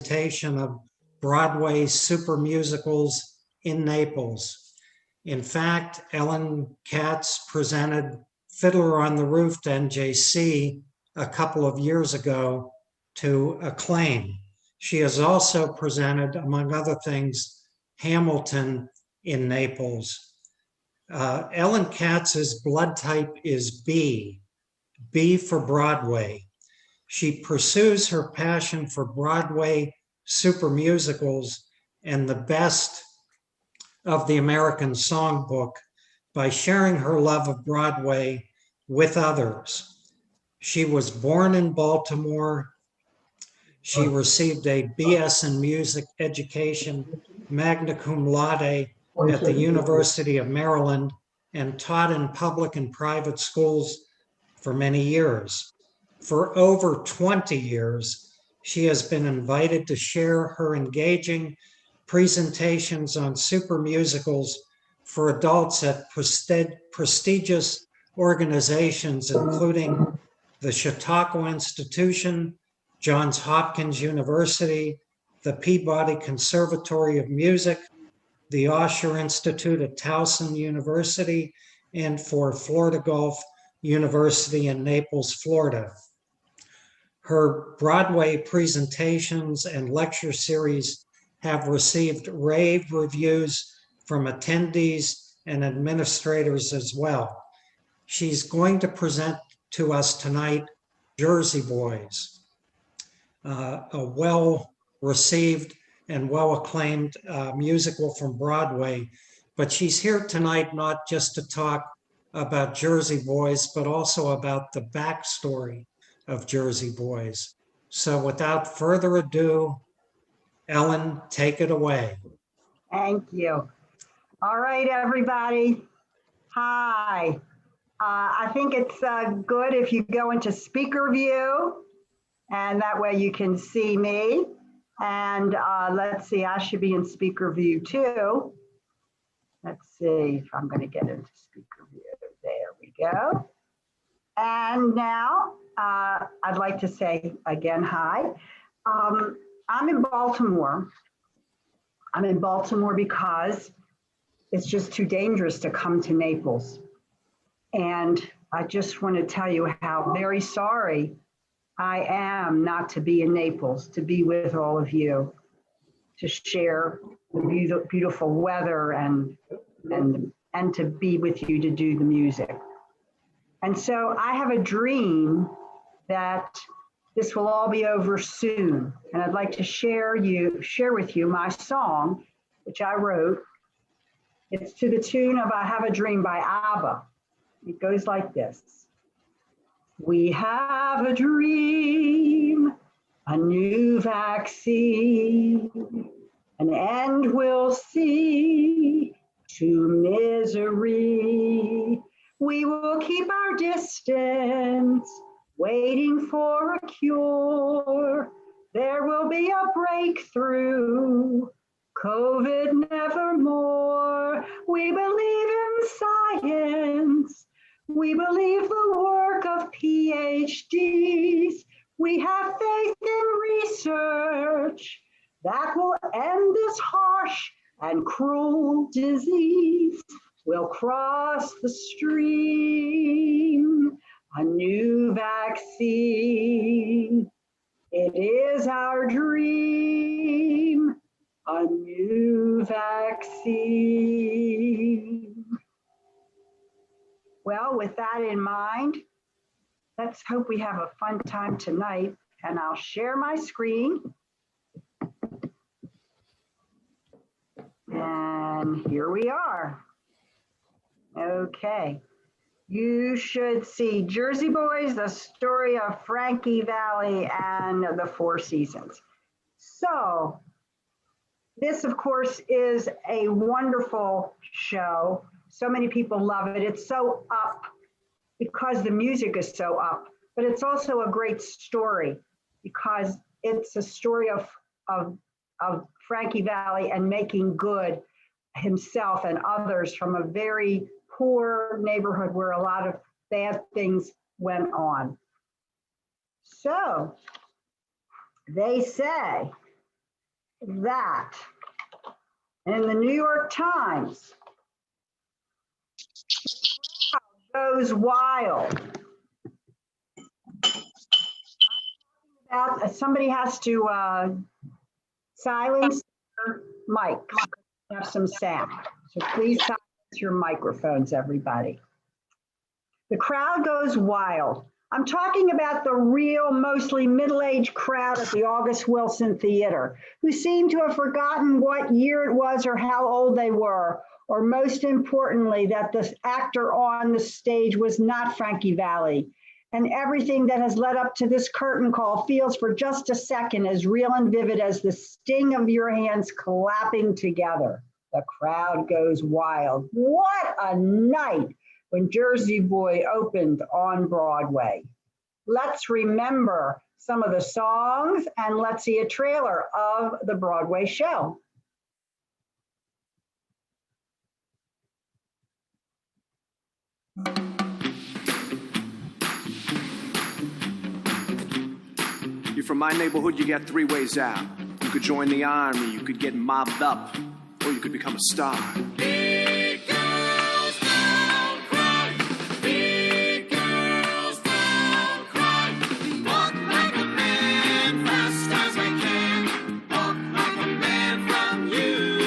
presentation of Broadway super musicals in Naples. In fact, Ellen Katz presented Fiddler on the Roof to NJC a couple of years ago to acclaim. She has also presented, among other things, Hamilton in Naples. Ellen Katz's blood type is B for Broadway. She pursues her passion for Broadway super musicals and the best of the American songbook by sharing her love of Broadway with others. She was born in Baltimore. She received a BS in music education, magna cum laude, at the University of Maryland and taught in public and private schools for many years. For over 20 years, she has been invited to share her engaging presentations on super musicals for adults at prestigious organizations, including the Chautauqua Institution, Johns Hopkins University, the Peabody Conservatory of Music, the Osher Institute at Towson University, and for Florida Gulf University in Naples, Florida. Her Broadway presentations and lecture series have received rave reviews from attendees and administrators as well. She's going to present to us tonight Jersey Boys, a well-received and well-acclaimed musical from Broadway. But she's here tonight not just to talk about Jersey Boys, but also about the backstory of Jersey Boys. So without further ado, Ellen, take it away. Thank you. All right, everybody. Hi. I think it's good if you go into speaker view, and that way you can see me. And let's see, I should be in speaker view too. Let's see if I'm going to get into speaker view. There we go. And now I'd like to say again, hi. I'm in Baltimore. I'm in Baltimore because it's just too dangerous to come to Naples. And I just want to tell you how very sorry I am not to be in Naples, to be with all of you, to share the beautiful weather and to be with you to do the music. And so I have a dream that this will all be over soon. And I'd like to share with you my song, which I wrote. It's to the tune of I Have a Dream by ABBA. It goes like this. We have a dream, a new vaccine, an end we'll see to misery. We will keep our distance, waiting for a cure. There will be a breakthrough, COVID nevermore. We believe in science. We believe the work of PhDs. We have faith in research that will end this harsh and cruel disease. We'll cross the stream, a new vaccine. It is our dream, a new vaccine. Well, with that in mind, let's hope we have a fun time tonight, and I'll share my screen. And here we are. Okay. You should see Jersey Boys, the story of Frankie Valli and the Four Seasons. So this, of course, is a wonderful show. So many people love it. It's so up because the music is so up, but it's also a great story because it's a story of Frankie Valli and making good himself and others from a very poor neighborhood where a lot of bad things went on. So they say that in the New York Times goes wild. Somebody has to silence your mic, have some sound. So please silence your microphones, everybody. The crowd goes wild. I'm talking about the real, mostly middle-aged crowd at the August Wilson Theater, who seem to have forgotten what year it was or how old they were, or most importantly, that the actor on the stage was not Frankie Valli. And everything that has led up to this curtain call feels for just a second as real and vivid as the sting of your hands clapping together. The crowd goes wild. What a night when Jersey Boy opened on Broadway. Let's remember some of the songs and let's see a trailer of the Broadway show. You're from my neighborhood, you got 3 ways out. You could join the army, you could get mobbed up, or you could become a star. Big girls don't cry. Big girls don't cry. Walk like a man, fast as I can. Walk like a man from you.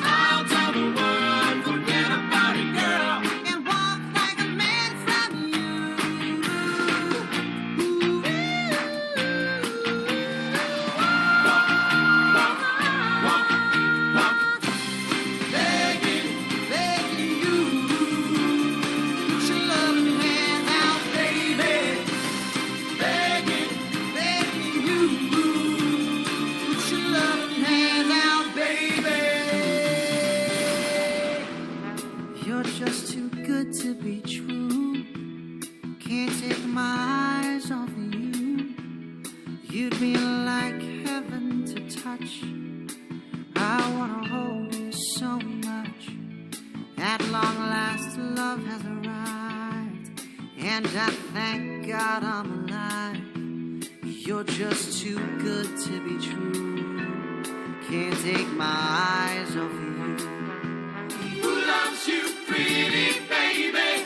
I'll tell the world, forget about it, girl. And walk like a man from just too good to be true. Can't take my eyes off of you. You'd be like heaven to touch. I wanna hold you so much. At long last, love has arrived, and I thank God I'm alive. You're just too good to be true. Can't take my eyes off of you. Who loves you, pretty baby?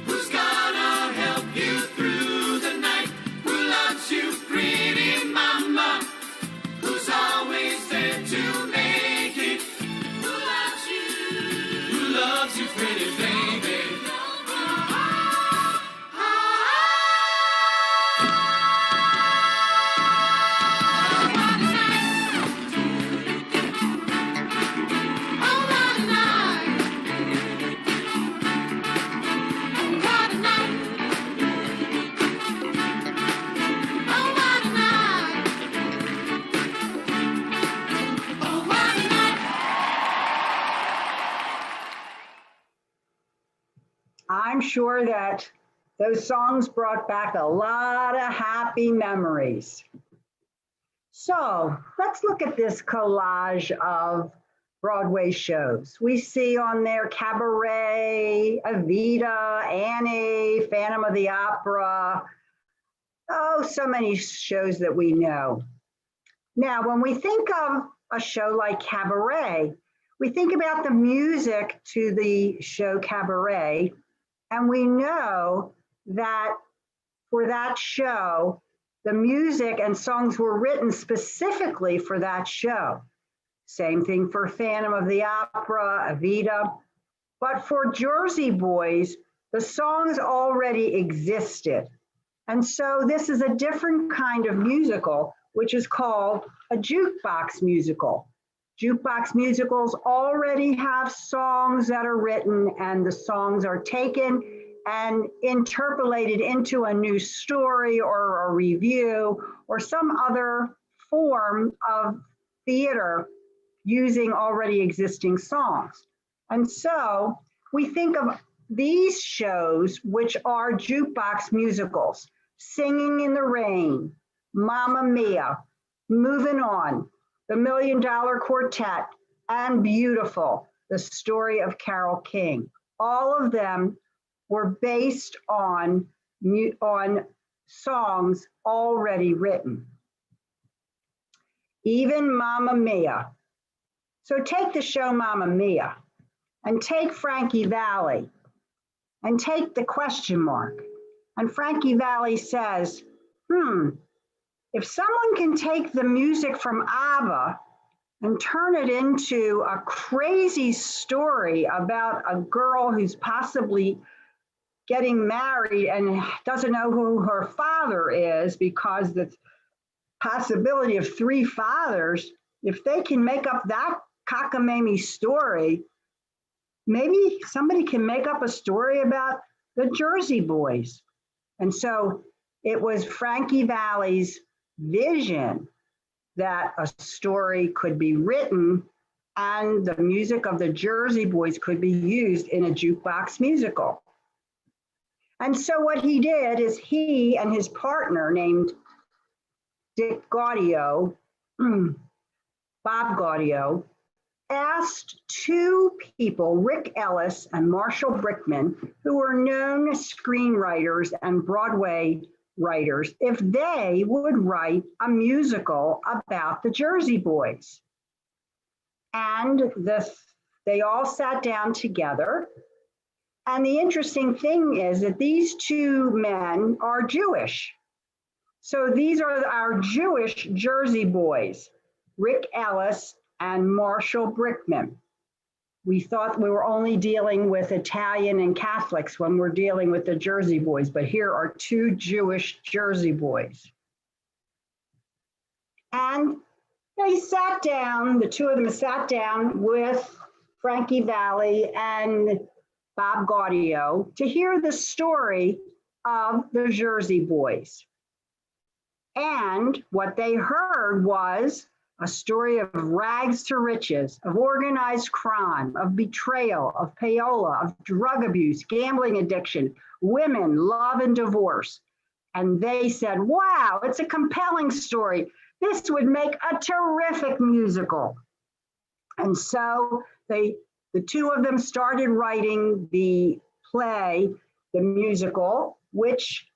Who's gonna help you through the night? Who loves you, pretty mama? Who's always there to make it? Who loves you? Who loves you, pretty baby? I'm sure that those songs brought back a lot of happy memories. So let's look at this collage of Broadway shows. We see on there Cabaret, Evita, Annie, Phantom of the Opera. Oh, so many shows that we know. Now, when we think of a show like Cabaret, we think about the music to the show Cabaret, and we know that for that show, the music and songs were written specifically for that show. Same thing for Phantom of the Opera, Evita. But for Jersey Boys, the songs already existed. And so this is a different kind of musical, which is called a jukebox musical. Jukebox musicals already have songs that are written, and the songs are taken and interpolated into a new story or a review or some other form of theater using already existing songs. And so we think of these shows, which are jukebox musicals: Singing in the Rain, Mamma Mia, Moving On, The $1 Million Quartet, and Beautiful, the story of Carole King. All of them were based on songs already written. even Mamma Mia. So take the show Mamma Mia, and take Frankie Valli, and take the question mark. And Frankie Valli says, if someone can take the music from ABBA and turn it into a crazy story about a girl who's possibly getting married and doesn't know who her father is because the possibility of three fathers, if they can make up that cockamamie story, maybe somebody can make up a story about the Jersey Boys. And so it was Frankie Valli's vision that a story could be written and the music of the Jersey Boys could be used in a jukebox musical. And so what he did is he and his partner named Dick Gaudio, Bob Gaudio, asked two people, Rick Ellis and Marshall Brickman, who were known screenwriters and Broadway writers, if they would write a musical about the Jersey Boys. And they all sat down together. And the interesting thing is that these two men are Jewish. So these are our Jewish Jersey Boys, Rick Ellis and Marshall Brickman. We thought we were only dealing with Italian and Catholics when we're dealing with the Jersey Boys, but here are two Jewish Jersey Boys. And they sat down, the two of them sat down with Frankie Valli and Bob Gaudio to hear the story of the Jersey Boys. And what they heard was a story of rags to riches, of organized crime, of betrayal, of payola, of drug abuse, gambling addiction, women, love, and divorce. And they said, wow, it's a compelling story. This would make a terrific musical. And so the two of them started writing the play, the musical, which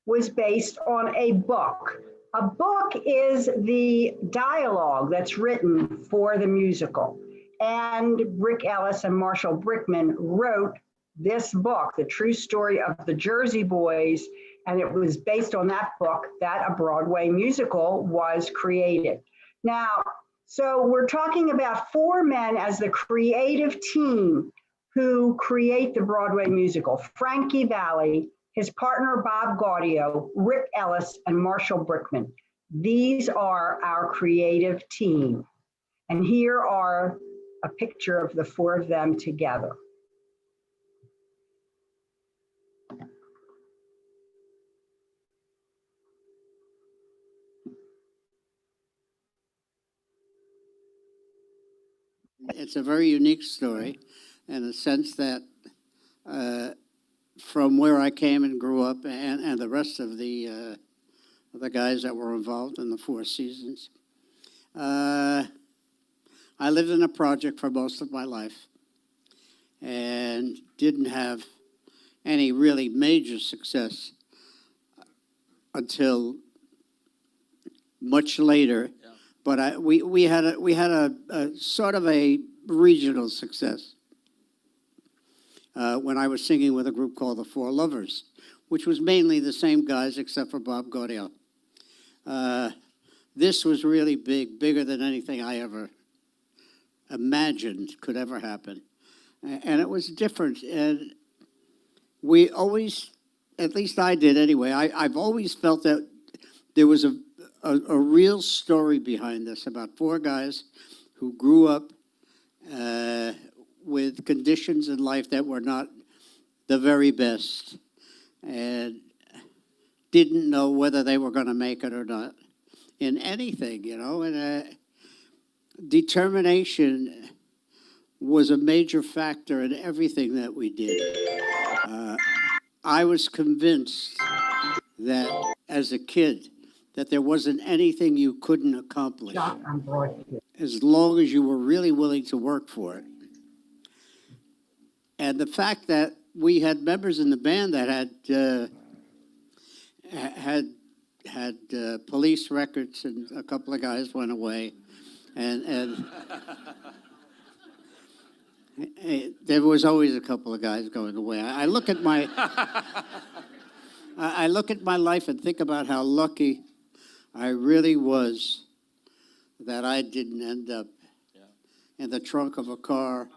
was based on a book. A book is the dialogue that's written for the musical. And Rick Ellis and Marshall Brickman wrote this book, The True Story of the Jersey Boys, and it was based on that book that a Broadway musical was created. Now, so we're talking about four men as the creative team who create the Broadway musical: Frankie Valli, his partner Bob Gaudio, Rick Ellis, and Marshall Brickman. These are our creative team. And here are a picture of the four of them together. It's a very unique story in the sense that from where I came and grew up, and the rest of the guys that were involved in the Four Seasons, I lived in a project for most of my life and didn't have any really major success until much later. Yeah. But we had a sort of a regional success when I was singing with a group called the Four Lovers, which was mainly the same guys except for Bob Gaudio. This was really big, bigger than anything I ever imagined could ever happen. And it was different. And we always, at least I did anyway, I've always felt that there was a real story behind this about four guys who grew up with conditions in life that were not the very best and didn't know whether they were going to make it or not in anything, you know. And determination was a major factor in everything that we did. I was convinced that as a kid that there wasn't anything you couldn't accomplish as long as you were really willing to work for it. And the fact that we had members in the band that had had police records, and a couple of guys went away, and there was always a couple of guys going away. I look at my I look at my life and think about how lucky I really was that I didn't end up in the trunk of a car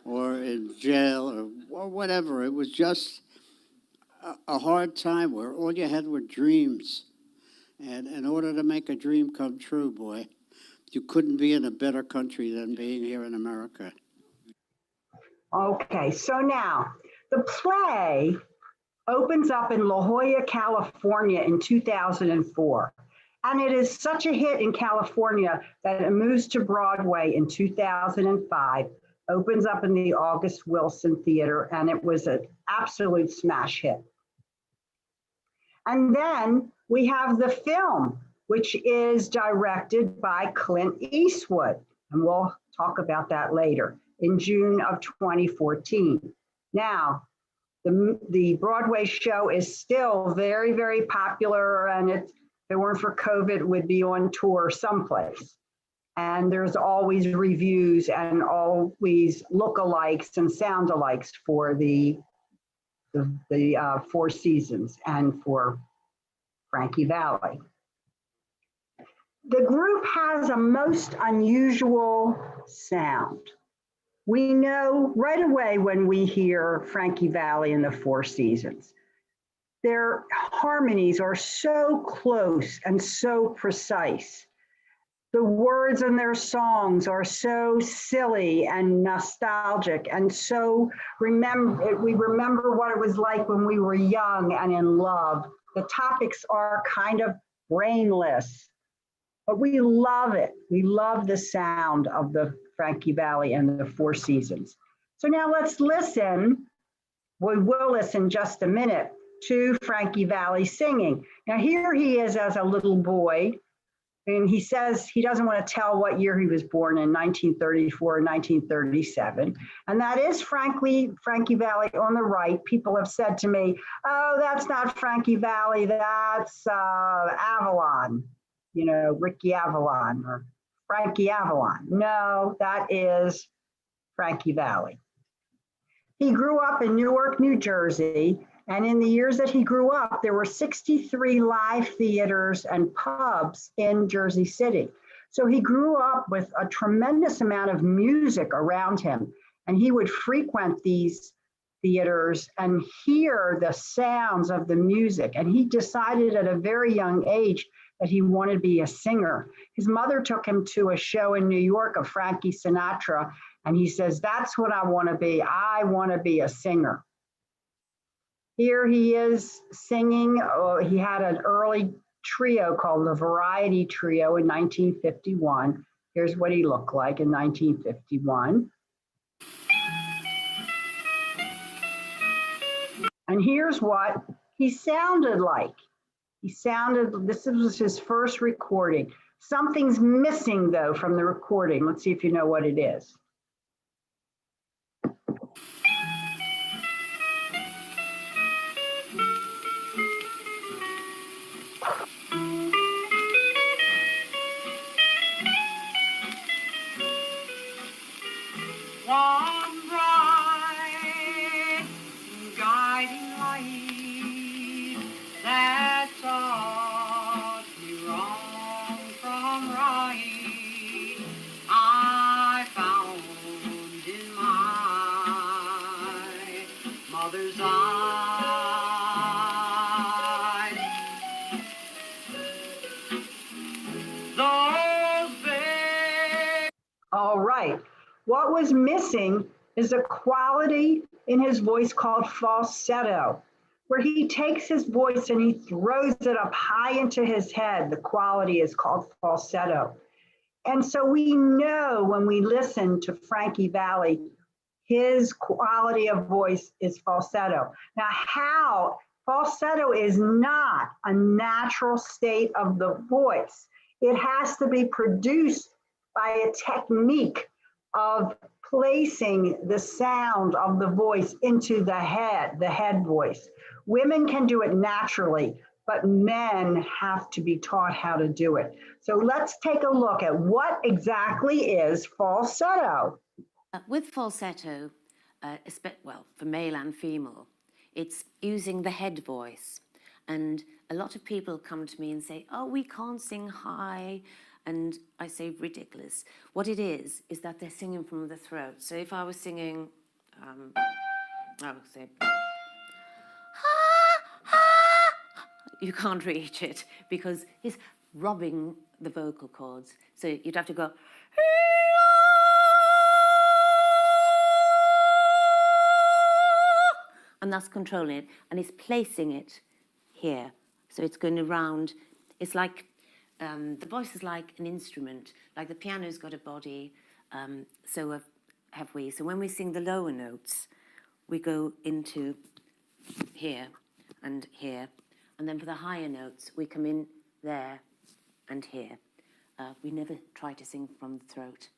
or in jail or whatever. It was just a hard time where all you had were dreams. And in order to make a dream come true, boy, you couldn't be in a better country than being here in America. Okay, so now the play opens up in La Jolla, California in 2004. And it is such a hit in California that it moves to Broadway in 2005, opens up in the August Wilson Theater, and it was an absolute smash hit. And then we have the film, which is directed by Clint Eastwood, and we'll talk about that later, in June of 2014. Now, the Broadway show is still very, very popular, and if it weren't for COVID, it would be on tour someplace. And there's always reviews and always lookalikes and sound-alikes for the Four Seasons and for Frankie Valli. The group has a most unusual sound. We know right away when we hear Frankie Valli and the Four Seasons. Their harmonies are so close and so precise. The words in their songs are so silly and nostalgic, and so we remember what it was like when we were young and in love. The topics are kind of brainless, but we love it. We love the sound of the Frankie Valli and the Four Seasons. So now let's listen. We will listen just a minute to Frankie Valli singing. Now here he is as a little boy, and he says he doesn't want to tell what year he was born in, 1934 or 1937. And that is Frankie Valli on the right. People have said to me, oh, that's not Frankie Valli, that's Avalon, you know, Ricky Avalon or Frankie Avalon. No, that is Frankie Valli. He grew up in Newark, New Jersey, and in the years that he grew up, there were 63 live theaters and pubs in Jersey City. So he grew up with a tremendous amount of music around him, and he would frequent these theaters and hear the sounds of the music. And he decided at a very young age that he wanted to be a singer. His mother took him to a show in New York of Frankie Sinatra, and he says, that's what I want to be. I want to be a singer. Here he is singing. He had an early trio called the Variety Trio in 1951. Here's what he looked like in 1951. And here's what he sounded like. This was his first recording. Something's missing though from the recording. Let's see if you know what it is. One bright guiding light that taught me wrong from right, I found in my mother's eyes. Those big. All right. What was missing is a quality in his voice called falsetto, where he takes his voice and he throws it up high into his head. The quality is called falsetto. And so we know when we listen to Frankie Valli, his quality of voice is falsetto. Now, how falsetto is not a natural state of the voice. It has to be produced by a technique of placing the sound of the voice into the head voice. Women can do it naturally, but men have to be taught how to do it. So let's take a look at what exactly is falsetto. With falsetto, well, for male and female, it's using the head voice. And a lot of people come to me and say, oh, we can't sing high. And I say, ridiculous. What it is that they're singing from the throat. So if I was singing, I would say, you can't reach it because it's robbing the vocal cords. So you'd have to go, and that's controlling it, and it's placing it here. So it's going around. It's like, the voice is like an instrument, like the piano's got a body, so have we. So when we sing the lower notes, we go into here, and then for the higher notes, we come in there and here. We never try to sing from the throat.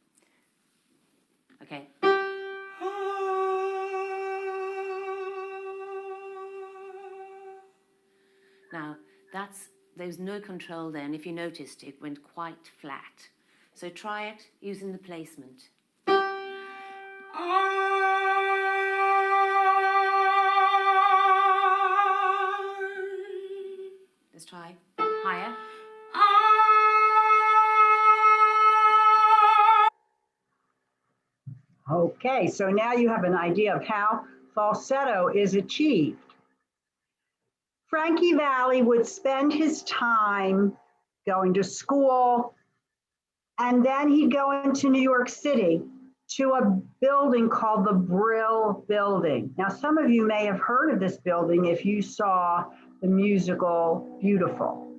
Okay. Now, there's no control there, and if you noticed, it went quite flat. So try it using the placement. Let's try higher. Okay, so now you have an idea of how falsetto is achieved. Frankie Valli would spend his time going to school, and then he'd go into New York City to a building called the Brill Building. Now, some of you may have heard of this building if you saw the musical Beautiful.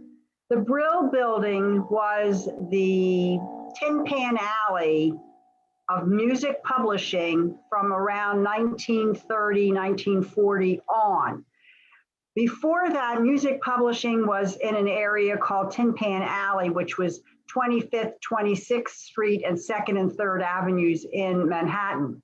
The Brill Building was the Tin Pan Alley of music publishing from around 1930, 1940 on. Before that, music publishing was in an area called Tin Pan Alley, which was 25th, 26th Street, and 2nd and 3rd Avenues in Manhattan.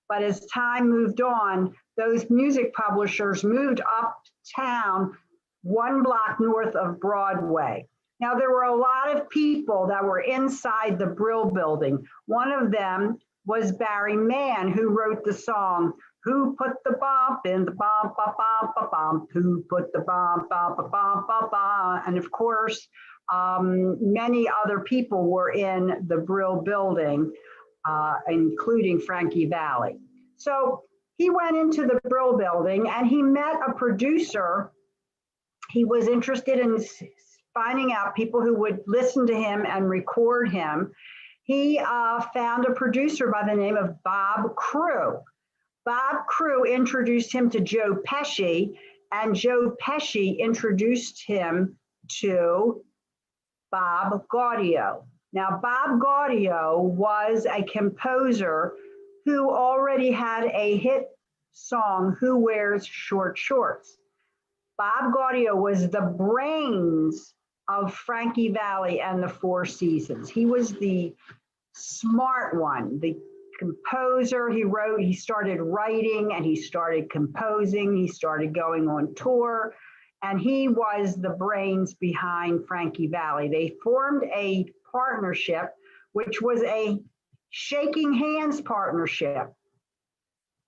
But as time moved on, those music publishers moved uptown 1 block north of Broadway. Now, there were a lot of people that were inside the Brill Building. One of them was Barry Mann, who wrote the song, "Who Put the Bump in the Bump, Bump, Bump, Bump, Bump, Who Put the Bump, Bump, Bump, Bump, Bump, Bump." And of course, many other people were in the Brill Building, including Frankie Valli. So he went into the Brill Building and he met a producer. He was interested in finding out people who would listen to him and record him. He found a producer by the name of Bob Crewe. Bob Crewe introduced him to Joe Pesci, and Joe Pesci introduced him to Bob Gaudio. Now, Bob Gaudio was a composer who already had a hit song, "Who Wears Short Shorts?" Bob Gaudio was the brains of Frankie Valli and the Four Seasons. He was the smart one, the composer. He started writing and he started composing. He started going on tour, and he was the brains behind Frankie Valli. They formed a partnership, which was a shaking hands partnership.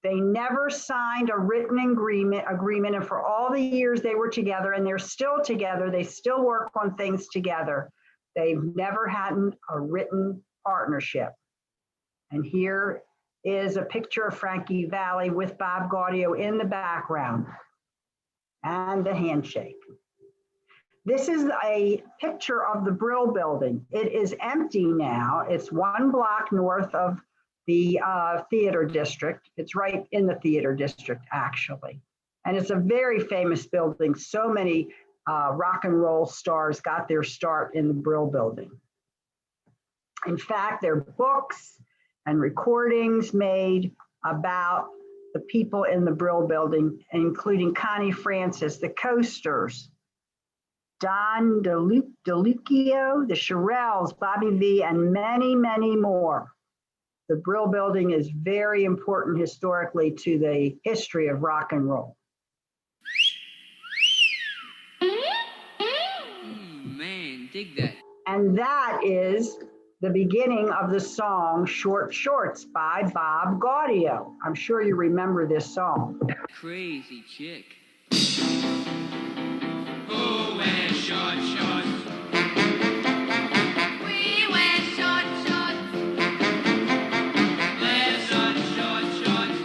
They never signed a written agreement, and for all the years they were together, and they're still together, they still work on things together, they've never had a written partnership. And here is a picture of Frankie Valli with Bob Gaudio in the background, and the handshake. This is a picture of the Brill Building. It is empty now. It's 1 block north of the theater district. It's right in the theater district, actually. And it's a very famous building. So many rock and roll stars got their start in the Brill Building. In fact, there are books and recordings made about the people in the Brill Building, including Connie Francis, the Coasters, Don DeLucchio, the Shirelles, Bobby Vee, and many, many more. The Brill Building is very important historically to the history of rock and roll. dig that. And that is the beginning of the song Short Shorts by Bob Gaudio. I'm sure you remember this song. Crazy chick. Who wears short shorts? We wear short shorts. Wear such short shorts.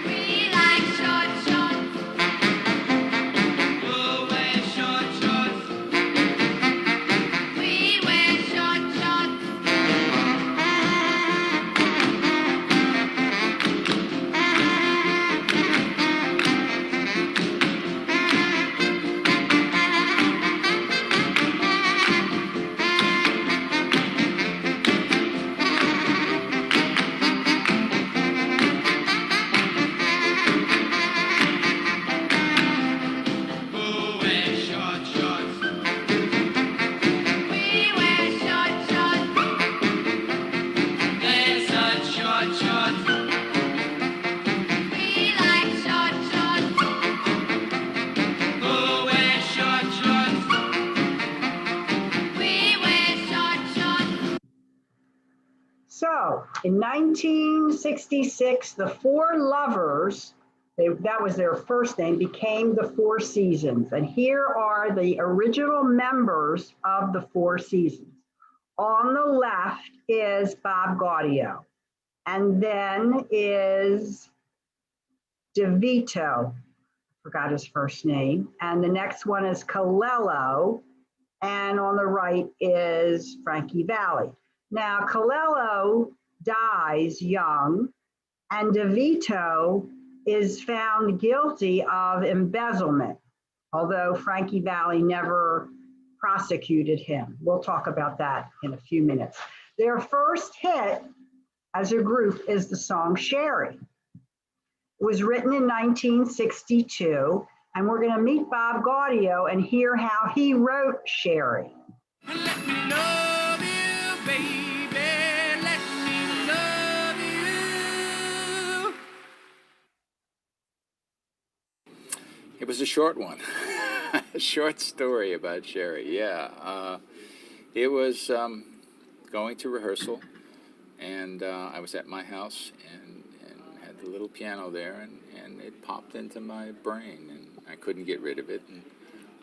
We like short shorts. Who wears short shorts? We wear short shorts. Who wears short shorts? We wear short shorts. Wear such short shorts. We like short shorts. Who wears short shorts? We wear short shorts. So in 1966, the Four Lovers, that was their first name, became the Four Seasons. And here are the original members of the Four Seasons. On the left is Bob Gaudio. And then is DeVito, forgot his first name. And the next one is Colello. And on the right is Frankie Valli. Now, Colello dies young, and DeVito is found guilty of embezzlement, although Frankie Valli never prosecuted him. We'll talk about that in a few minutes. Their first hit as a group is the song Sherry. It was written in 1962, and we're going to meet Bob Gaudio and hear how he wrote Sherry. Let me love you, baby. Let me love you. It was a short one, a short story about Sherry. Yeah, it was going to rehearsal, and I was at my house and had the little piano there, and it popped into my brain, and I couldn't get rid of it, and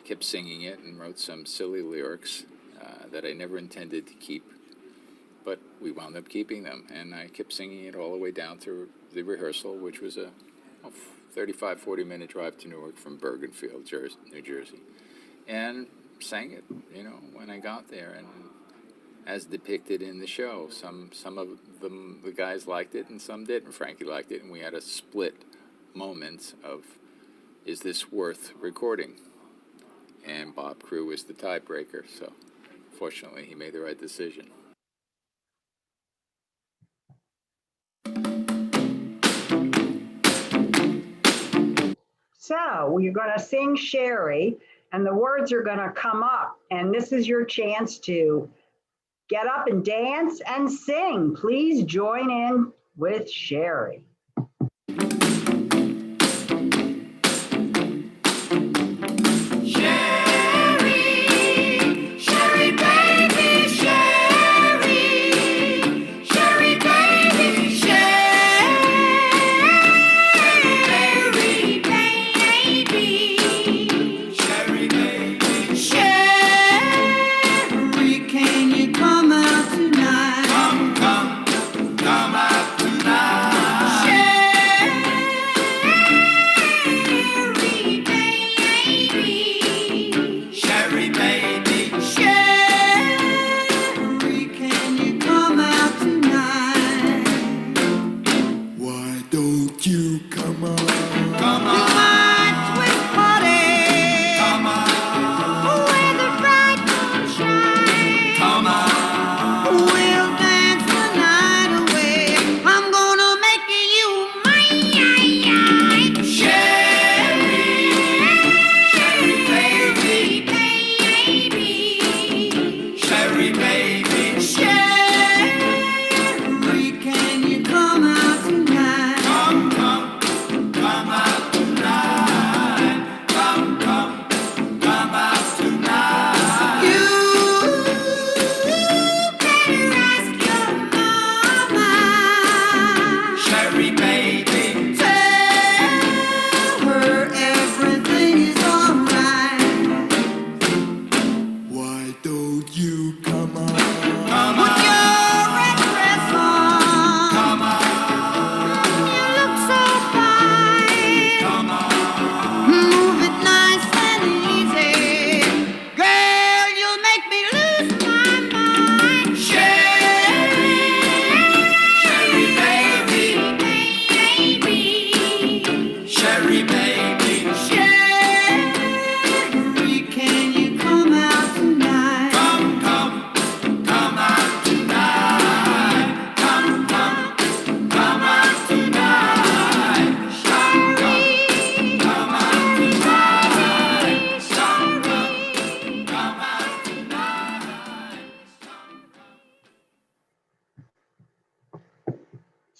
kept singing it, and wrote some silly lyrics that I never intended to keep, but we wound up keeping them, and I kept singing it all the way down to the rehearsal, which was a 35, 40-minute drive to Newark from Bergenfield, New Jersey, and sang it, when I got there, and as depicted in the show. Some of them, the guys liked it, and some didn't. Frankie liked it, and we had a split moment of, is this worth recording? And Bob Crew was the tiebreaker, so fortunately he made the right decision. So you're going to sing Sherry, and the words are going to come up, and this is your chance to get up and dance and sing. Please join in with Sherry. Can you come out tonight? Come out tonight.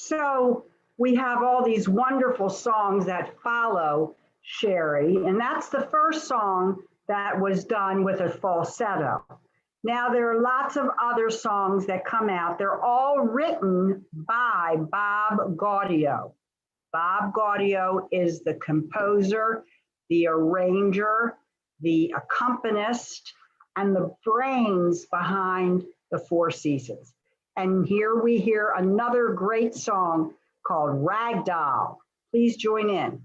So we have all these wonderful songs that follow Sherry, and that's the first song that was done with a falsetto. Now there are lots of other songs that come out. They're all written by Bob Gaudio. Bob Gaudio is the composer, the arranger, the accompanist, and the brains behind the Four Seasons. And here we hear another great song called Ragdoll. Please join in.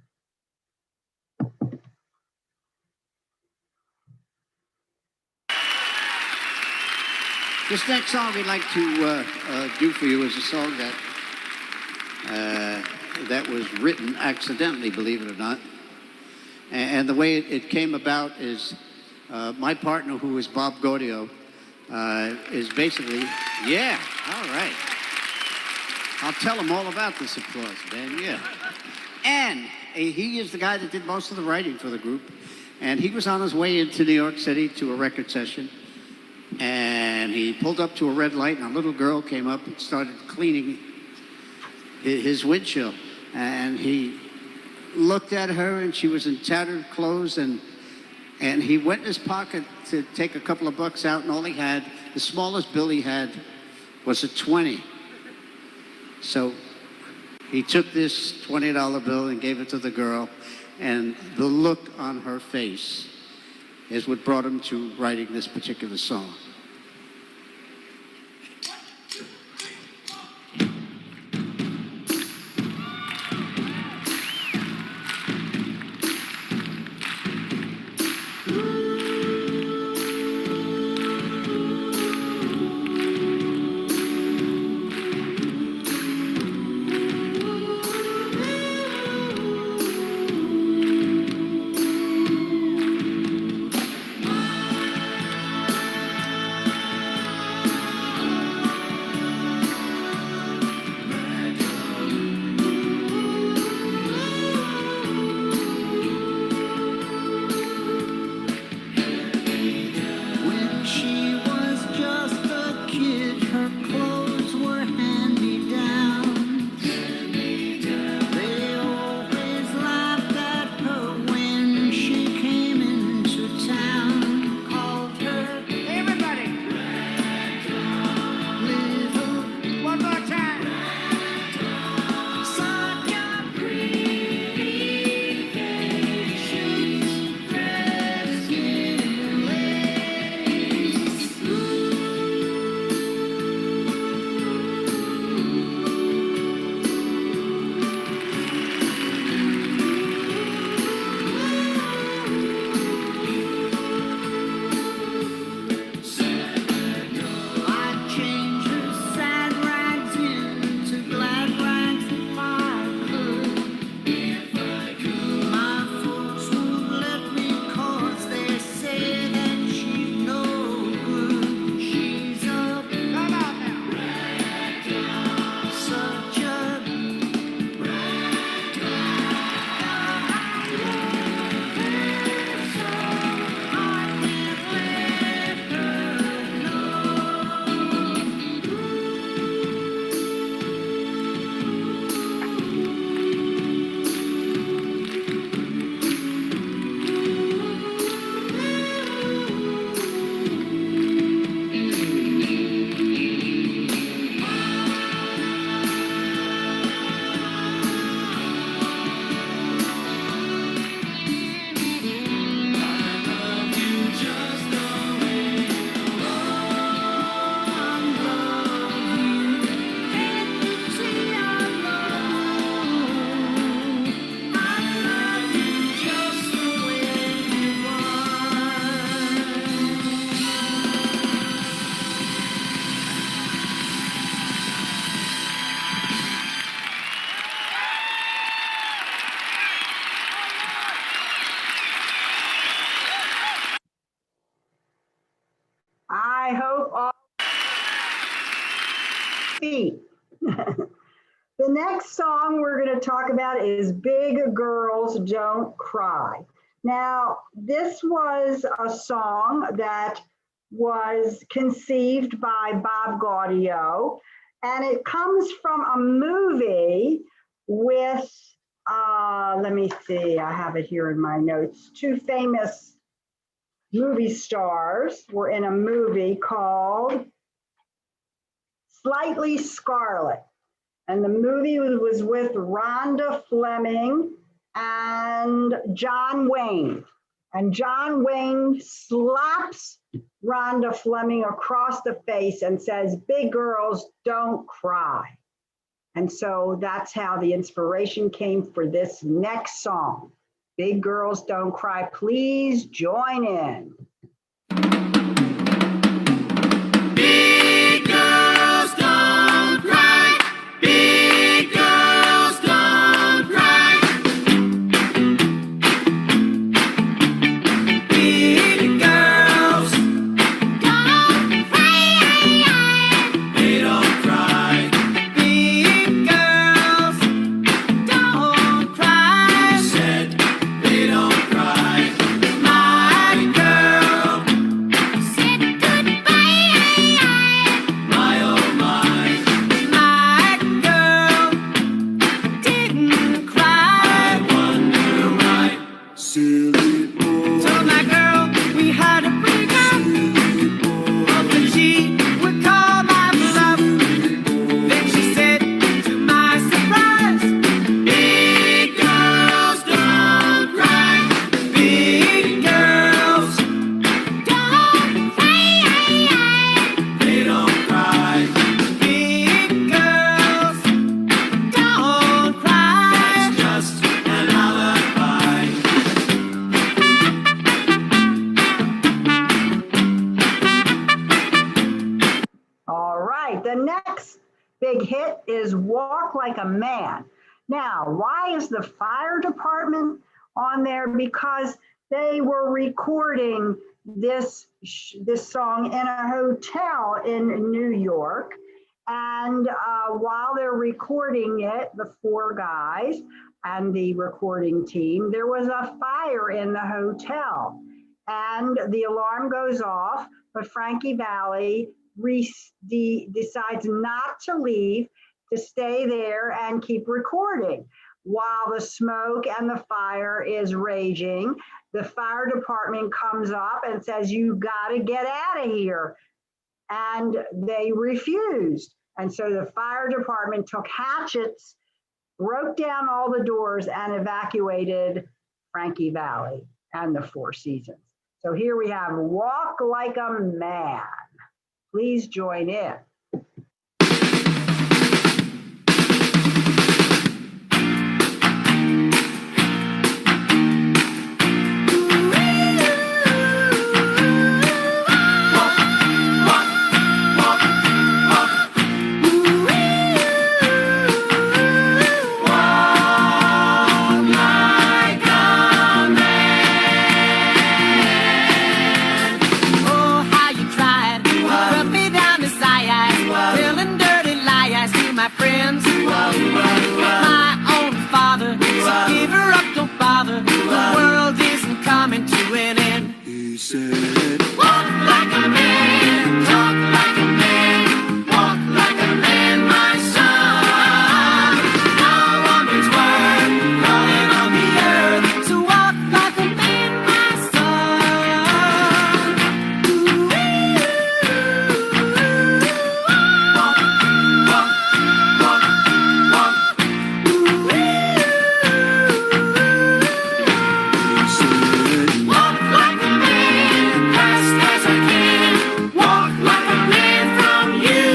This next song we'd like to do for you is a song that was written accidentally, believe it or not. And the way it came about is my partner, who is Bob Gaudio, is basically, yeah, all right. I'll tell him all about this applause, man, yeah. And he is the guy that did most of the writing for the group. And he was on his way into New York City to a record session. And he pulled up to a red light, and a little girl came up and started cleaning his windshield. And he looked at her, and she was in tattered clothes, and he went in his pocket to take a couple of bucks out, and all he had, the smallest bill he had, was a 20. So he took this $20 bill and gave it to the girl, and the look on her face is what brought him to writing this particular song. I hope all feet. The next song we're going to talk about is Big Girls Don't Cry. Now, this was a song that was conceived by Bob Gaudio, And it comes from a movie with, let me see, I have it here in my notes. Two famous movie stars were in a movie called Slightly Scarlet. And the movie was with Rhonda Fleming and John Wayne. And John Wayne slaps Rhonda Fleming across the face and says, "Big girls don't cry." And so that's how the inspiration came for this next song. Big Girls Don't Cry. Please join in. Big girls don't cry. Big girls don't cry. Big girls Don't cry. they don't cry. Big girls don't cry. Said they don't cry. My girl, Said goodbye. my oh my. My girl didn't cry. I wonder why. Silly boy. Told my girl we had a break up. Hoping she would call my bluff. Then she said, to my surprise, big girls don't cry. Big girls Don't cry. they don't cry. Big girls don't cry. It's just an alibi. All right, the next big hit is Walk Like a Man. Now, why is the fire department on there? Because they were recording this song in a hotel in New York. And while they're recording it, the four guys and the recording team, there was a fire in the hotel. And the alarm goes off, but Frankie Valli decides not to leave, to stay there and keep recording. While the smoke and the fire is raging, the fire department comes up and says, "You got to get out of here." And they refused. And so the fire department took hatchets, broke down all the doors, and evacuated Frankie Valli and the Four Seasons. So here we have Walk Like a Man. Please join in. Oh, how you tried. Rub me down to size. Telling dirty lies to my friends. My own father said, "Give her up, don't bother. The world isn't coming to an end." He said, "Walk like a man, talk like a man, walk like a man, my son. No woman's worth crawling on the earth. So walk like a man, my son." Walk like a man, fast as I can. Walk like a man from you.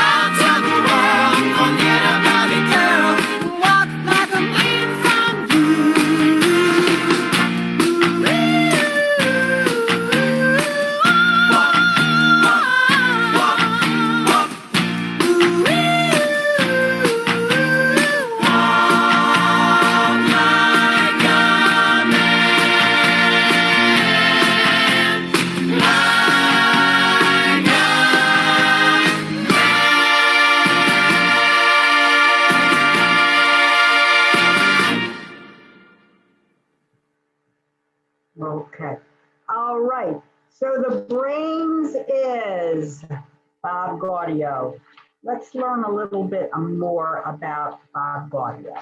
I'll tell the world, forget about it, girl. Walk like a man from Okay. All right. So the brains is Bob Gaudio. Let's learn a little bit more about Bob Gaudio.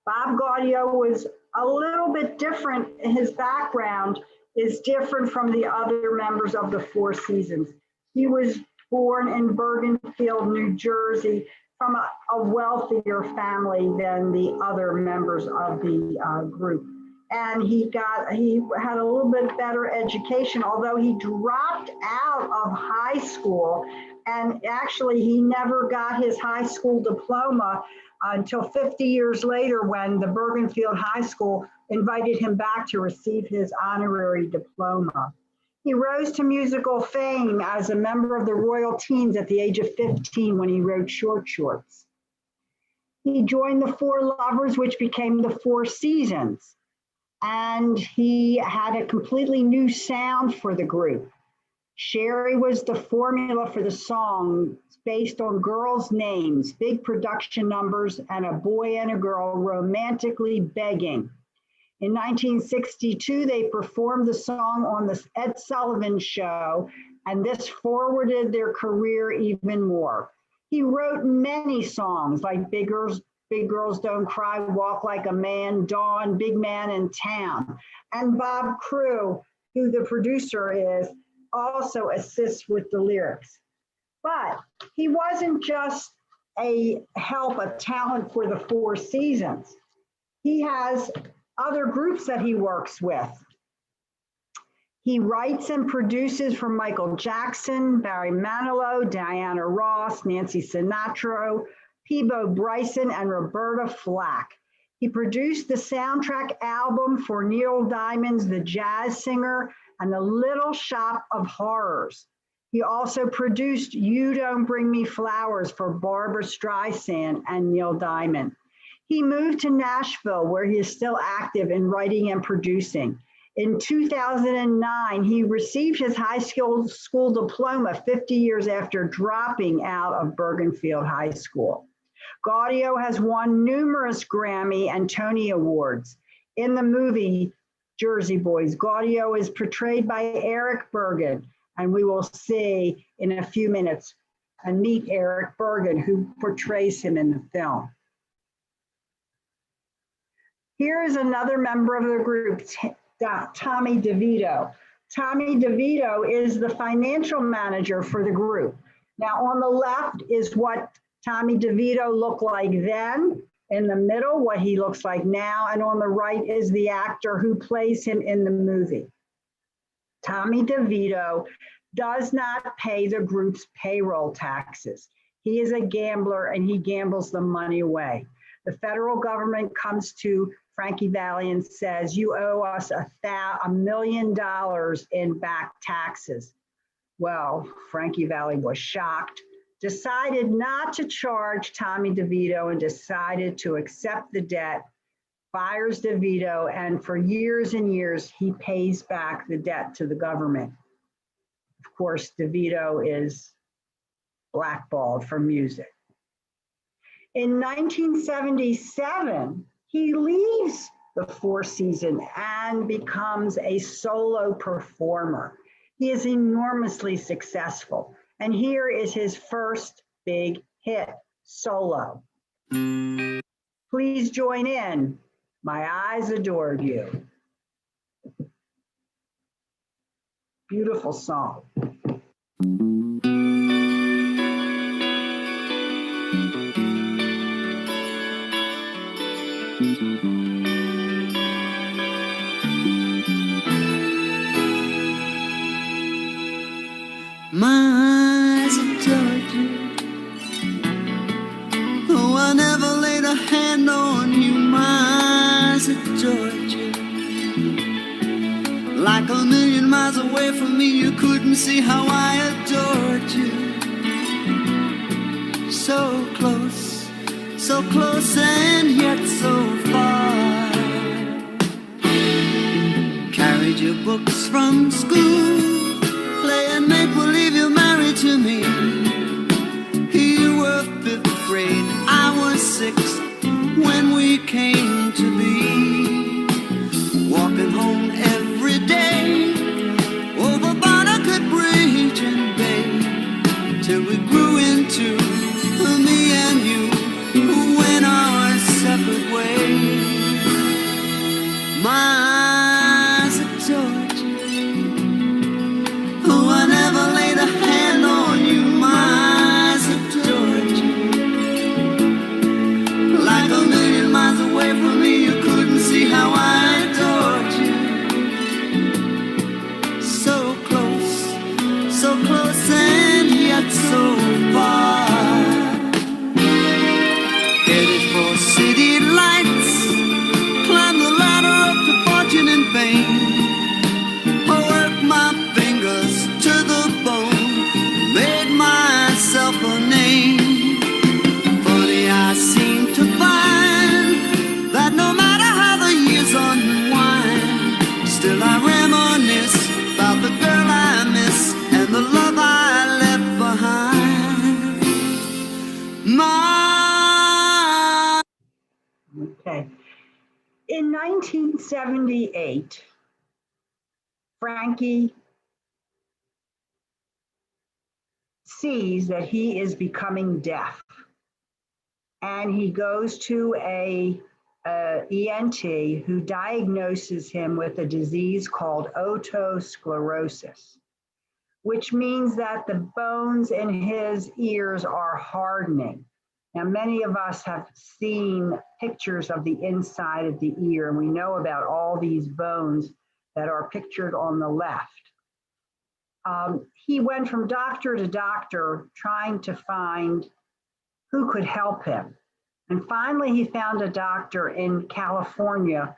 Bob Gaudio was a little bit different. His background is different from the other members of the Four Seasons. He was born in Bergenfield, New Jersey, from a wealthier family than the other members of the group. And he had a little bit better education, although he dropped out of high school. And actually, he never got his high school diploma until 50 years later, when the Bergenfield High School invited him back to receive his honorary diploma. He rose to musical fame as a member of the Royal Teens at the age of 15 when he wrote Short Shorts. He joined the Four Lovers, which became the Four Seasons. And he had a completely new sound for the group. Sherry was the formula for the song, based on girls' names, big production numbers, and a boy and a girl romantically begging. In 1962, they performed the song on the Ed Sullivan Show, and this forwarded their career even more. He wrote many songs like Big Girls Don't Cry, Walk Like a Man, Dawn, Big Man in Town. And Bob Crew, who the producer is, also assists with the lyrics. But he wasn't just a talent for the Four Seasons. He has other groups that he works with. He writes and produces for Michael Jackson, Barry Manilow, Diana Ross, Nancy Sinatra, Peabo Bryson, and Roberta Flack. He produced the soundtrack album for Neil Diamond's The Jazz Singer and The Little Shop of Horrors. He also produced You Don't Bring Me Flowers for Barbra Streisand and Neil Diamond. He moved to Nashville, where he is still active in writing and producing. In 2009, he received his high school diploma 50 years after dropping out of Bergenfield High School. Gaudio has won numerous Grammy and Tony Awards. In the movie Jersey Boys, Gaudio is portrayed by Eric Bergen, and we will see in a few minutes and meet Eric Bergen, who portrays him in the film. Here is another member of the group, Tommy DeVito. Tommy DeVito is the financial manager for the group. Now, on the left is what Tommy DeVito looked like then. In the middle, what he looks like now. And on the right is the actor who plays him in the movie. Tommy DeVito does not pay the group's payroll taxes. He is a gambler and he gambles the money away. The federal government comes to Frankie Valli and says, you owe us $1 million in back taxes. Well, Frankie Valli was shocked, decided not to charge Tommy DeVito and decided to accept the debt, fires DeVito, and for years and years, he pays back the debt to the government. Of course, DeVito is blackballed from music. In 1977, he leaves the Four Seasons and becomes a solo performer. He is enormously successful. And here is his first big hit, Solo. Please join in. My Eyes Adored You. Beautiful song. My eyes adored you, though I never laid a hand on you. My eyes adored you, like a million miles away from me. You couldn't see how I adored you. So close and yet so far. Carried your books from school, playing make-believe you're married to me. You were 5th grade, I was 6th when we came to be. Walking home every day over Barnegat Bridge and Bay. till we grew into me and you who went our separate ways. My eyes adored you. Oh, I never laid a hand on you. My eyes adored you. Like a million miles away from me, you couldn't see how I adored you. So close and yet so far. Headed for city lights, climb the ladder up to fortune and fame. I worked my fingers to the bone, made myself a name. Funny, I seem to find that no matter how the years unwind, still I reminisce about the girl I miss and the love I left behind. My Okay. In 1978, Frankie sees that he is becoming deaf, and he goes to a ENT who diagnoses him with a disease called otosclerosis, which means that the bones in his ears are hardening. Now, many of us have seen pictures of the inside of the ear, and we know about all these bones that are pictured on the left. He went from doctor to doctor trying to find who could help him. And finally, he found a doctor in California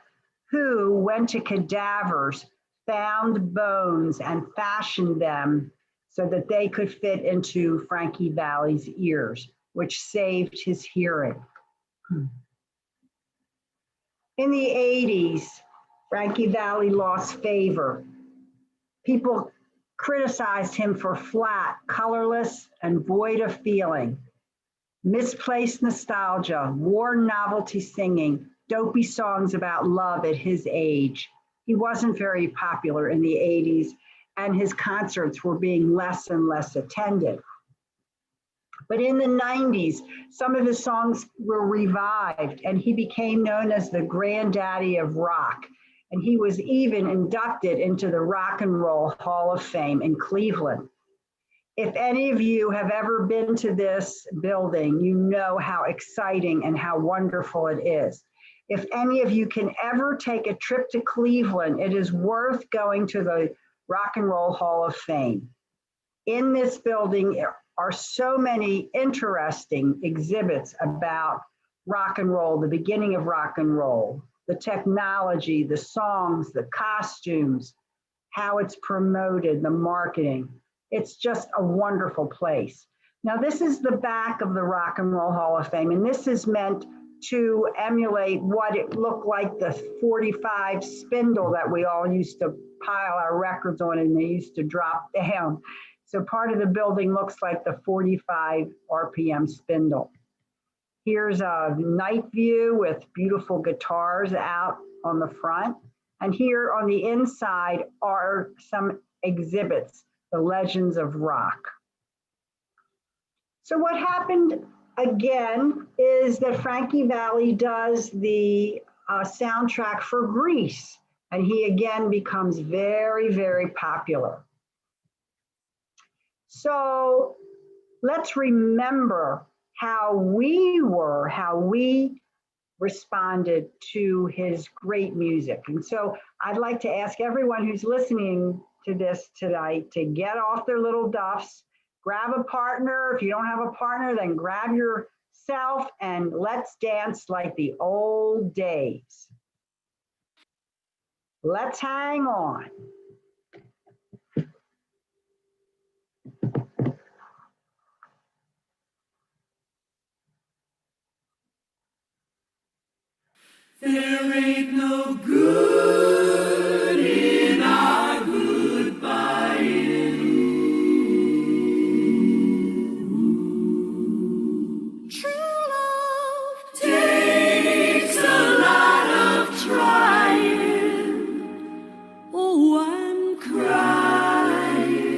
who went to cadavers, found bones, and fashioned them so that they could fit into Frankie Valli's ears, which saved his hearing. In the 80s, Frankie Valli lost favor. People criticized him for flat, colorless, and void of feeling. Misplaced nostalgia, worn novelty singing, dopey songs about love at his age. He wasn't very popular in the 80s, and his concerts were being less and less attended. But in the 90s, some of his songs were revived, and he became known as the granddaddy of rock. And he was even inducted into the Rock and Roll Hall of Fame in Cleveland. If any of you have ever been to this building, you know how exciting and how wonderful it is. If any of you can ever take a trip to Cleveland, it is worth going to the Rock and Roll Hall of Fame. In this building are so many interesting exhibits about rock and roll, the beginning of rock and roll, the technology, the songs, the costumes, how it's promoted, the marketing. It's just a wonderful place. Now, this is the back of the Rock and Roll Hall of Fame, and this is meant to emulate what it looked like, the 45 spindle that we all used to pile our records on and they used to drop down. So part of the building looks like the 45 RPM spindle. Here's a night view with beautiful guitars out on the front. And here on the inside are some exhibits, the legends of rock. So what happened again is that Frankie Valli does the soundtrack for Grease, and he again becomes very, very popular. So let's remember how we responded to his great music. And so I'd like to ask everyone who's listening to this tonight to get off their little duffs, grab a partner. If you don't have a partner, then grab yourself and let's dance like the old days. Let's hang on. There ain't no good in our goodbye. True love takes a lot of trying. Oh, I'm crying.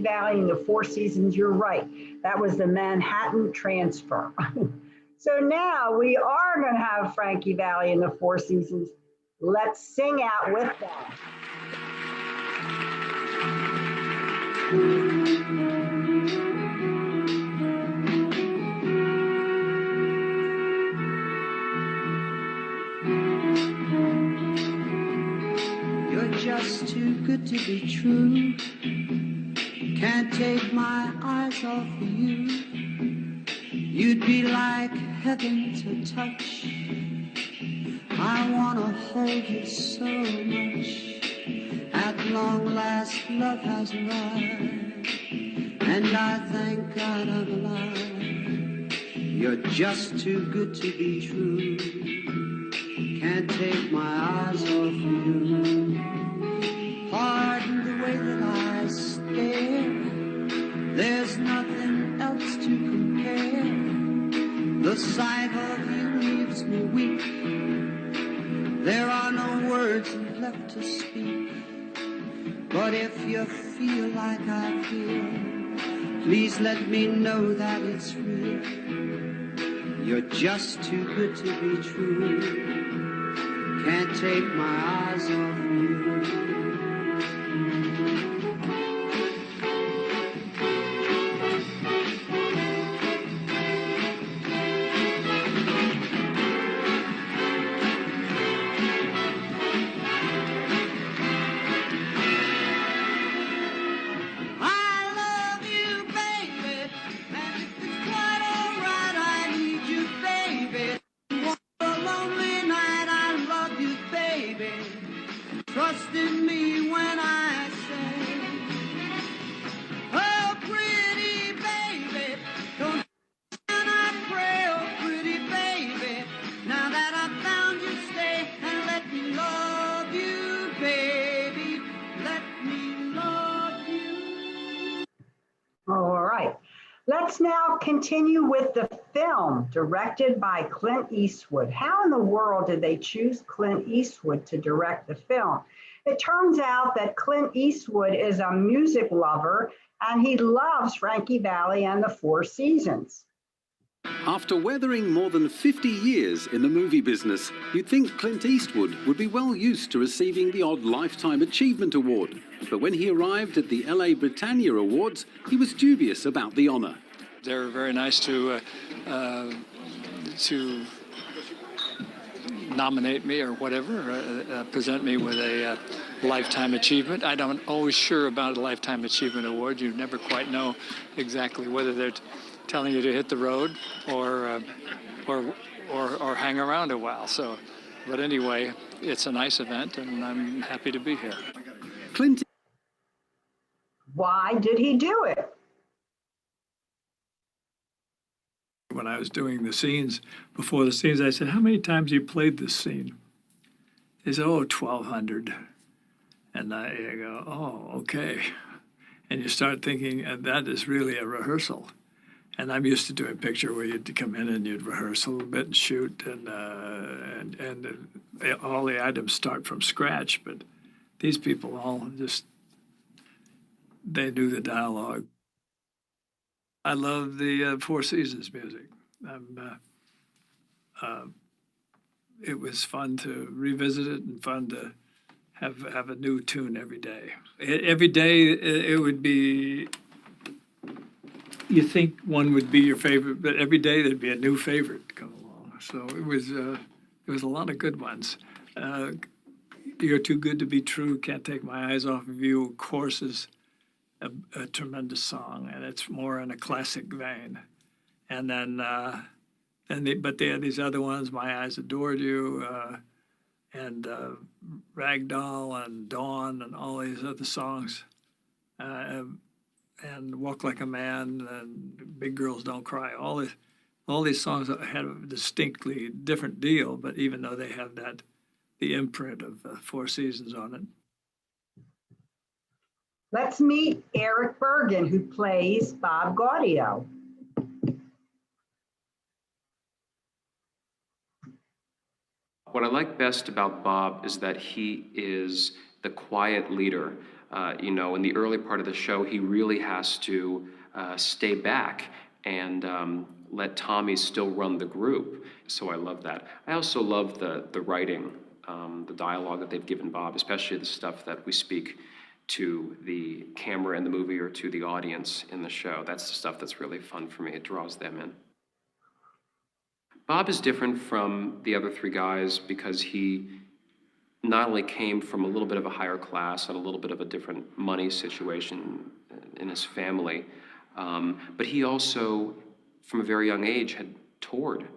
Valli and the Four Seasons, you're right. That was the Manhattan Transfer. So now we are going to have Frankie Valli and the Four Seasons. Let's sing out with them. You're just too good to be true. Can't take my eyes off of you. You'd be like heaven to touch. I wanna hold you so much. At long last, love has arrived, and I thank God I'm alive. You're just too good to be true. Can't take my eyes off you. Pardon the way that I stare. There's nothing else to compare. The sight of you leaves me weak. There are no words left to speak. But if you feel like I feel, please let me know that it's real. You're just too good to be true. Can't take my eyes off you. Trust in me when I say, oh, pretty baby, don't and I pray, oh, pretty baby, now that I've found you, stay and let me love you, baby, let me love you. All right. Let's now continue with the film directed by Clint Eastwood. How in the world did they choose Clint Eastwood to direct the film? It turns out that Clint Eastwood is a music lover and he loves Frankie Valli and the Four Seasons. After weathering more than 50 years in the movie business, you'd think Clint Eastwood would be well used to receiving the odd Lifetime Achievement Award. But when he arrived at the LA Britannia Awards, he was dubious about the honor. They're very nice to nominate me or whatever, present me with a Lifetime Achievement. I'm not always sure about a Lifetime Achievement Award. You never quite know exactly whether they're telling you to hit the road or hang around a while. So, but anyway, it's a nice event, and I'm happy to be here. Clint. Why did he do it? When I was doing the scenes, before the scenes, I said, how many times you played this scene? They said, oh, 1,200. And I go, oh, okay. And you start thinking, that is really a rehearsal. And I'm used to doing a picture where you'd come in and you'd rehearse a little bit and shoot, and all the items start from scratch. But these people all just, they knew the dialogue. I love the Four Seasons music. It was fun to revisit it and fun to have a new tune every day. Every day it would be, you think one would be your favorite, but every day there'd be a new favorite come along. So it was a lot of good ones. You're Too Good to Be True, Can't Take My Eyes Off of You, of course, is a tremendous song, and it's more in a classic vein. And then, but they had these other ones, My Eyes Adored You, and Ragdoll and Dawn and all these other songs, and Walk Like a Man and Big Girls Don't Cry. All these songs had a distinctly different deal, but even though they have the imprint of Four Seasons on it. Let's meet Eric Bergen, who plays Bob Gaudio. What I like best about Bob is that he is the quiet leader. In the early part of the show, he really has to stay back and let Tommy still run the group. So I love that. I also love the writing, the dialogue that they've given Bob, especially the stuff that we speak to the camera in the movie or to the audience in the show. That's the stuff that's really fun for me. It draws them in. Bob is different from the other three guys because he not only came from a little bit of a higher class and a little bit of a different money situation in his family, but he also, from a very young age, had toured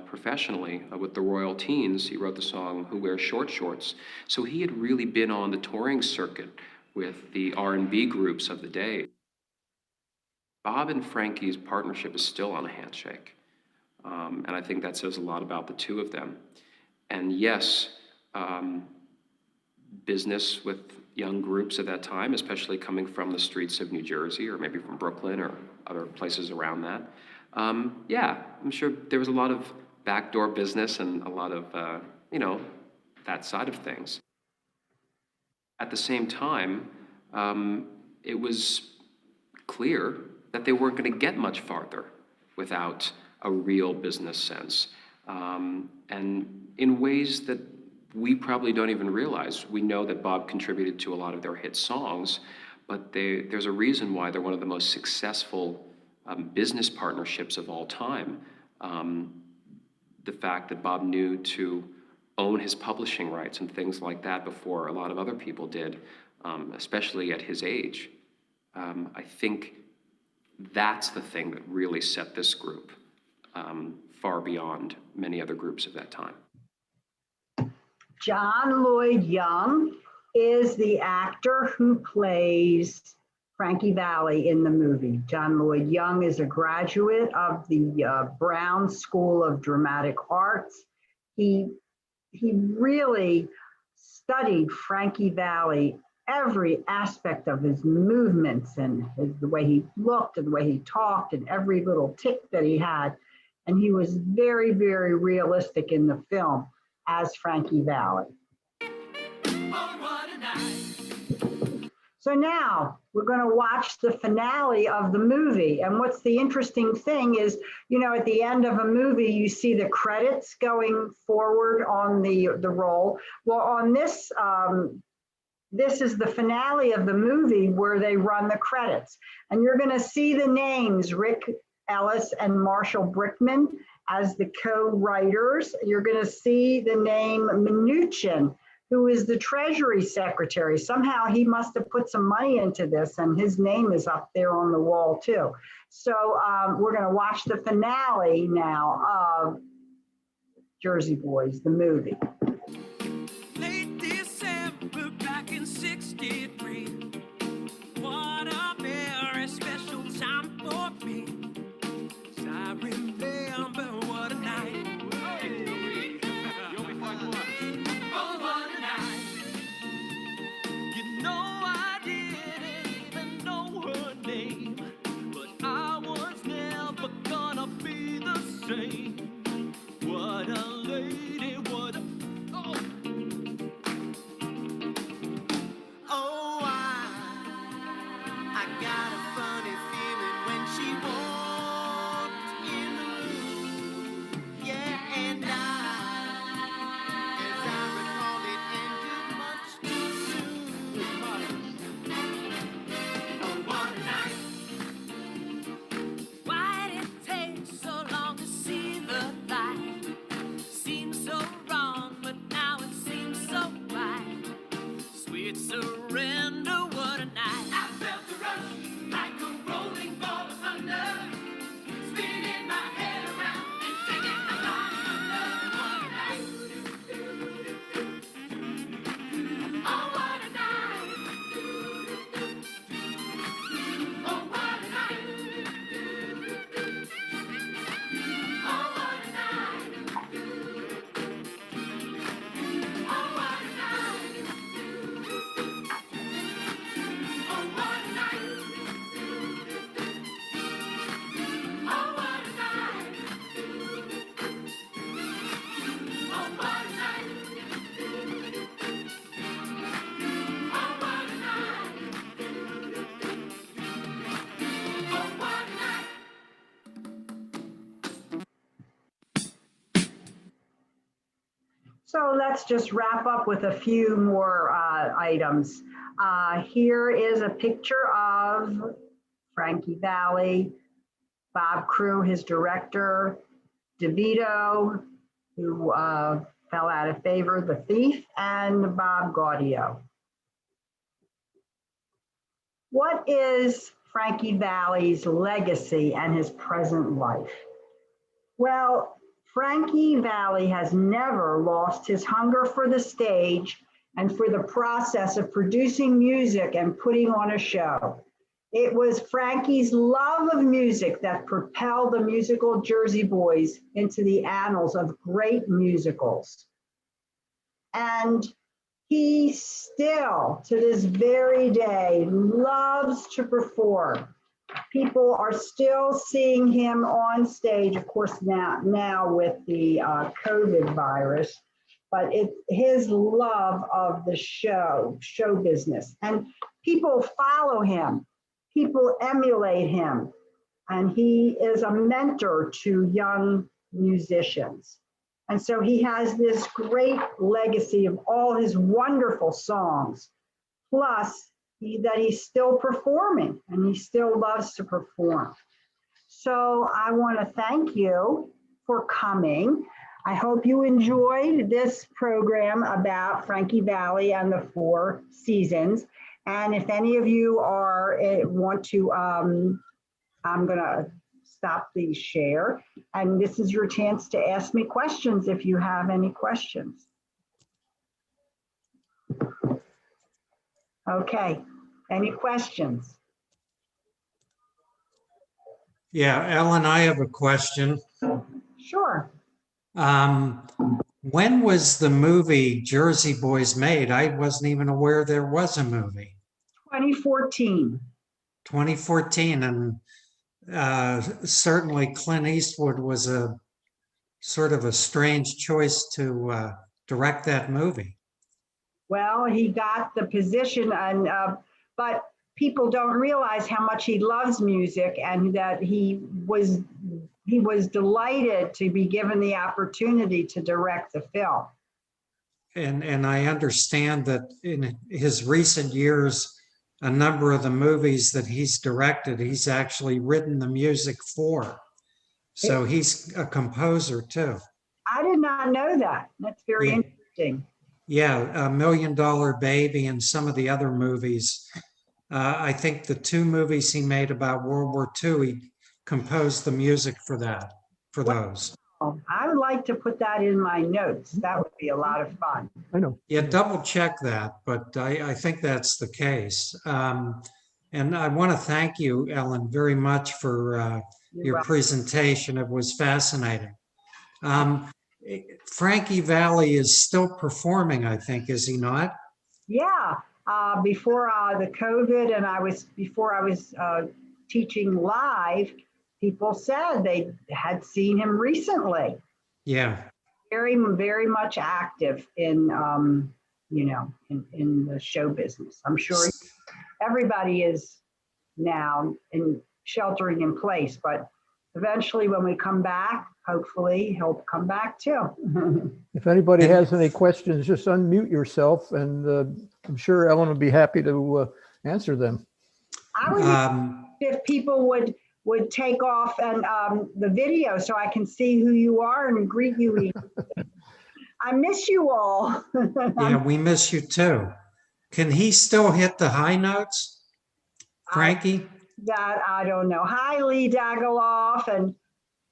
professionally with the Royal Teens. He wrote the song "Who Wears Short Shorts." So he had really been on the touring circuit with the R&B groups of the day. Bob and Frankie's partnership is still on a handshake. And I think that says a lot about the two of them. And yes, business with young groups at that time, especially coming from the streets of New Jersey or maybe from Brooklyn or other places around that. Yeah, I'm sure there was a lot of backdoor business and a lot of, that side of things. At the same time, it was clear that they weren't going to get much farther without a real business sense. And in ways that we probably don't even realize. We know that Bob contributed to a lot of their hit songs, but there's a reason why they're one of the most successful business partnerships of all time. The fact that Bob knew to own his publishing rights and things like that before a lot of other people did, especially at his age. I think that's the thing that really set this group far beyond many other groups of that time. John Lloyd Young is the actor who plays Frankie Valli in the movie. John Lloyd Young is a graduate of the Brown School of Dramatic Arts. He really studied Frankie Valli, every aspect of his movements and the way he looked and the way he talked and every little tick that he had. And he was very, very realistic in the film as Frankie Valli. So now we're going to watch the finale of the movie. And what's the interesting thing is, at the end of a movie, you see the credits going forward on the roll. Well, on this, this is the finale of the movie where they run the credits. And you're going to see the names, Rick Ellis and Marshall Brickman as the co-writers. You're going to see the name Mnuchin, who is the Treasury Secretary. Somehow he must have put some money into this and his name is up there on the wall too. So we're going to watch the finale now of Jersey Boys, the movie. Late December back in '63. What a very special time for me. I remember what a night. Oh, what a night. You know I didn't even know her name, but I was never gonna be the same. What a lady, what a So let's just wrap up with a few more items. Here is a picture of Frankie Valli, Bob Crew, his director, DeVito, who fell out of favor, The Thief, and Bob Gaudio. What is Frankie Valli's legacy and his present life? Well, Frankie Valli has never lost his hunger for the stage and for the process of producing music and putting on a show. It was Frankie's love of music that propelled the musical Jersey Boys into the annals of great musicals. And he still, to this very day, loves to perform. People are still seeing him on stage, of course, now with the COVID virus, but it's his love of the show business. And people follow him, people emulate him, and he is a mentor to young musicians. And so he has this great legacy of all his wonderful songs, plus that he's still performing and he still loves to perform. So I want to thank you for coming. I hope you enjoyed this program about Frankie Valli and the Four Seasons. And if any of you want to, I'm going to stop the share. And this is your chance to ask me questions if you have any questions. Okay, any questions? Yeah, Ellen, I have a question. Sure. When was the movie Jersey Boys made? I wasn't even aware there was a movie. 2014. 2014, and certainly Clint Eastwood was a sort of a strange choice to direct that movie. Well, he got the position, and but people don't realize how much he loves music, and that he was delighted to be given the opportunity to direct the film. And I understand that in his recent years, a number of the movies that he's directed, he's actually written the music for. So he's a composer too. I did not know that. That's very interesting. Yeah, $1 Million Baby and some of the other movies. I think the two movies he made about World War II, he composed the music for those. I would like to put that in my notes. That would be a lot of fun. I know. Yeah, double check that, but I think that's the case. And I want to thank you, Ellen, very much for your presentation. It was fascinating. Frankie Valli is still performing, I think, is he not? Yeah, before the COVID and before I was teaching live, people said they had seen him recently. Yeah. Very, very much active in, in the show business. I'm sure everybody is now in sheltering in place, but eventually when we come back, hopefully he'll come back too. If anybody has any questions, just unmute yourself, and I'm sure Ellen would be happy to answer them. I would if people would take off and the video so I can see who you are and greet you. I miss you all. Yeah, we miss you too. Can he still hit the high notes, Frankie? That I don't know. Hi, Lee Dagaloff and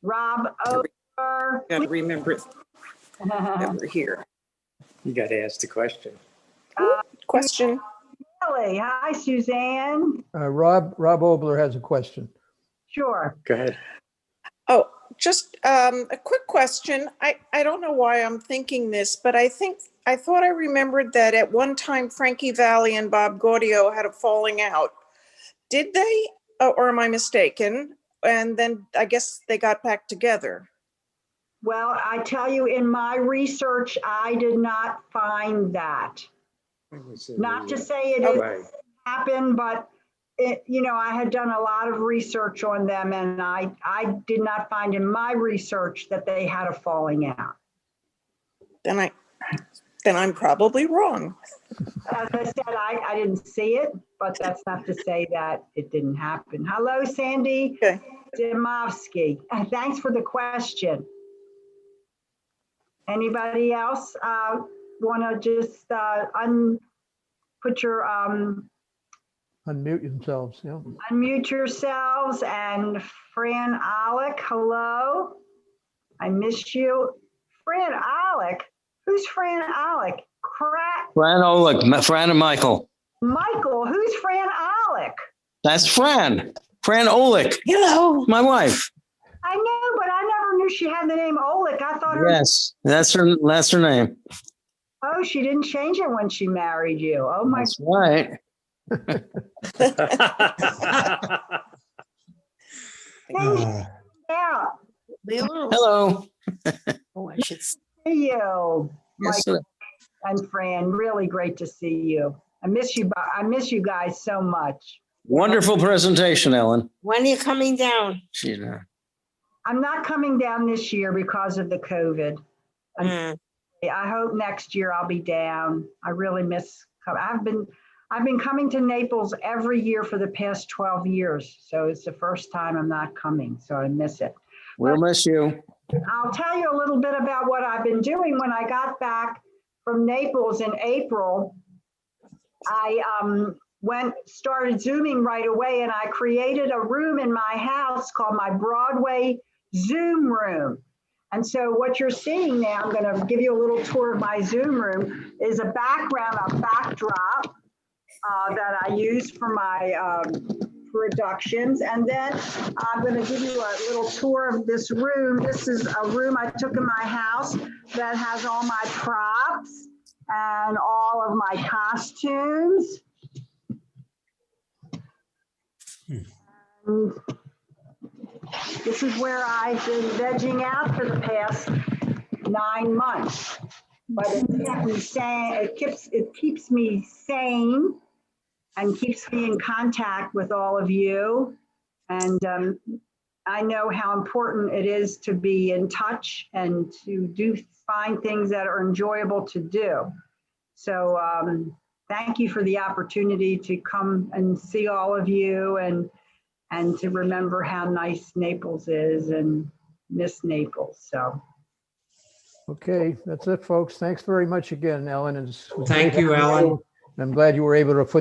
Rob Ober. Got to remember that we're here. You got to ask the question. Question. Really? Hi, Suzanne. Rob Obler has a question. Sure. Go ahead. Oh, just a quick question. I don't know why I'm thinking this, but I thought I remembered that at one time Frankie Valli and Bob Gaudio had a falling out. Did they, or am I mistaken? And then I guess they got back together. Well, I tell you, in my research, I did not find that. Not to say it didn't happen, but I had done a lot of research on them, and I did not find in my research that they had a falling out. Then Then I'm probably wrong. As I said, I didn't see it, but that's not to say that it didn't happen. Hello, Sandy Okay. Dimovsky. Thanks for the question. Anybody else want to just put your Unmute themselves, yeah. unmute yourselves? And Fran Alec, hello. I miss you. Fran Alec? Who's Fran Alec? Fran Oleg, Fran and Michael. Michael, who's Fran Alec? That's Fran. Fran Oleg. Hello. My wife. I know, but I never knew she had the name Oleg. I thought her. Yes, that's her name. Oh, she didn't change it when she married you. Oh my. That's right. Yeah. Hello. Oh, I should See you, Yes, Mike and Fran. Really great to see you. I miss you. I miss you guys so much. Wonderful presentation, Ellen. When are you coming down? She's I'm not coming down this year because of the COVID. I hope next year I'll be down. I really miss. I've been coming to Naples every year for the past 12 years. So it's the first time I'm not coming. So I miss it. We'll miss you. I'll tell you a little bit about what I've been doing. When I got back from Naples in April, I started Zooming right away, and I created a room in my house called my Broadway Zoom room. And so what you're seeing now, I'm going to give you a little tour of my Zoom room, is a backdrop that I use for my productions. And then I'm going to give you a little tour of this room. This is a room I took in my house that has all my props and all of my costumes. And this is where I've been vegging out for the past 9 months. But it kept me sane. It keeps me sane and keeps me in contact with all of you. And I know how important it is to be in touch and to find things that are enjoyable to do. So thank you for the opportunity to come and see all of you and to remember how nice Naples is and miss Naples. So. Okay, that's it, folks. Thanks very much again, Ellen. Thank you, Ellen. I'm glad you were able to put